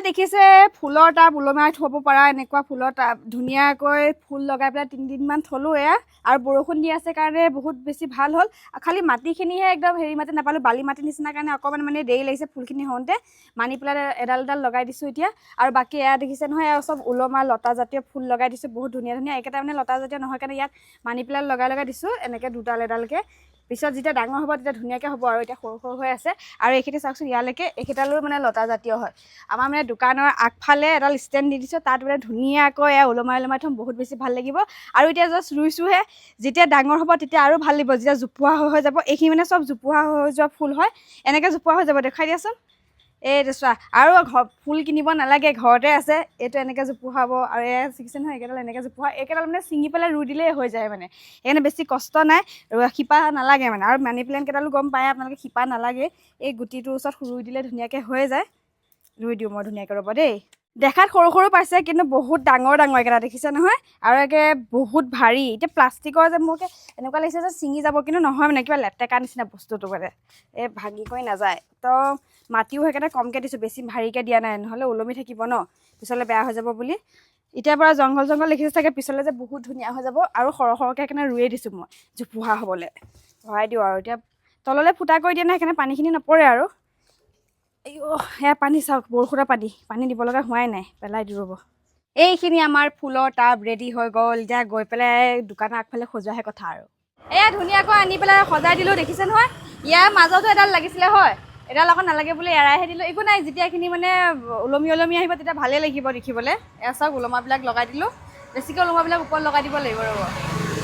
দেখিছে ফুলৰ টাব ওলমাই থ'ব পৰা এনেকুৱা ফুলৰ টাব ধুনীয়াকৈ ফুল লগাই পেলাই 3 দিনমান থ'লোঁ এয়া আৰু বৰষুণ দি আছে কাৰণে বহুত বেছি ভাল হ'ল খালি মাটিখিনিহে একদম হেৰি মাটি নাপালোঁ বালি মাটি নিচিনা কাৰণে অকণমান মানে দেৰি লাগিছে ফুলখিনি হওঁতে মানি পেলাই এডাল লগাই দিছোঁ এতিয়া আৰু বাকী এয়া দেখিছে নহয় এয়া চব ওলমা লতা জাতীয় ফুল লগাই দিছোঁ বহুত ধুনীয়া ধুনীয়া একেটা মানে লতা জাতীয় নহয় কাৰণে ইয়াত মানি পেলাই লগাই দিছোঁ এনেকৈ দুডাল এডালকৈ পিছত যেতিয়া ডাঙৰ হ'ব তেতিয়া ধুনীয়াকৈ হ'ব আৰু এতিয়া সৰু সৰু হৈ আছে আৰু এইখিনি চাওকচোন ইয়ালৈকে এইকেইডালো মানে লতা জাতীয় হয় আমাৰ মানে দোকানৰ আগফালে এডাল ষ্টেণ্ড দি দিছোঁ তাত মানে ধুনীয়াকৈ এয়া ওলমাই থ'ম বহুত বেছি ভাল লাগিব আৰু এতিয়া জাষ্ট ৰুইছোঁহে যেতিয়া ডাঙৰ হ'ব তেতিয়া আৰু ভাল লাগিব যেতিয়া জোপোহা হৈ যাব এইখিনি মানে চব জোপোহা হৈ যোৱা ফুল হয় এনেকৈ জোপোহা হৈ যাব দেখাই দিয়াচোন এইটো চোৱা আৰু ফুল কিনিব নালাগে ঘৰতে আছে এইটো এনেকৈ জোপোহাব আৰু এয়া ছিকিছে নহয় এইকেইডাল এনেকৈ জোপোহা এইকেইডাল মানে ছিঙি পেলাই ৰুই দিলেই হৈ যায় মানে সেইকাৰণে বেছি কষ্ট নাই শিপা নালাগে মানে আৰু মানি প্লেণ্ট কেইডালো গম পায় আপোনালোকে শিপা নালাগে এই গুটিটোৰ ওচৰত ৰুই দিলে ধুনীয়াকৈ হৈ যায় ৰুই দিওঁ মই ধুনীয়াকৈ ৰ'ব দেই দেখাত সৰু সৰু পাইছে কিন্তু বহুত ডাঙৰ একেটা দেখিছে নহয় আৰু একে বহুত ভাৰী এতিয়া প্লাষ্টিকৰ যে মোক এনেকুৱা লাগিছে যে ছিঙি যাব কিন্তু নহয় মানে কিবা লেতেকা নিচিনা বস্তুটো মানে এই ভাঙি কৰি নাযায় তো মাটিও সেইকাৰণে কমকৈ দিছোঁ বেছি ভাৰীকৈ দিয়া নাই নহ'লে ওলমি থাকিব ন পিছলৈ বেয়া হৈ যাব বুলি এতিয়াৰ পৰা জংঘল দেখিছে চাগে পিছলৈ যে বহুত ধুনীয়া হৈ যাব আৰু সৰহকৈ সেইকাৰণে ৰুয়ে দিছোঁ মই জোপোহা হ'বলৈ ভৰাই দিওঁ আৰু এতিয়া তললৈ ফুটা কৰি দিয়া নাই সেইকাৰণে পানীখিনি নপৰে আৰু সেয়া পানী চাওক বৰষুণৰ পানী দিব লগা হোৱাই নাই পেলাই দি ৰ'ব এইখিনি আমাৰ ফুলৰ টাব ৰেডি হৈ গ'ল এতিয়া গৈ পেলাই দোকানৰ আগফালে সজোৱাহে কথা আৰু এয়া ধুনীয়াকৈ আনি পেলাই সজাই দিলোঁ দেখিছে নহয় ইয়াৰ মাজতো এডাল লাগিছিলে হয় এডাল আকৌ নালাগে বুলি এৰাইহে দিলোঁ একো নাই যেতিয়া এইখিনি মানে ওলমি আহিব তেতিয়া ভালেই লাগিব দেখিবলৈ এয়া চাওক ওলমাবিলাক লগাই দিলোঁ বেছিকৈ ওলমাবিলাক ওপৰত লগাই দিব লাগিব ৰ'ব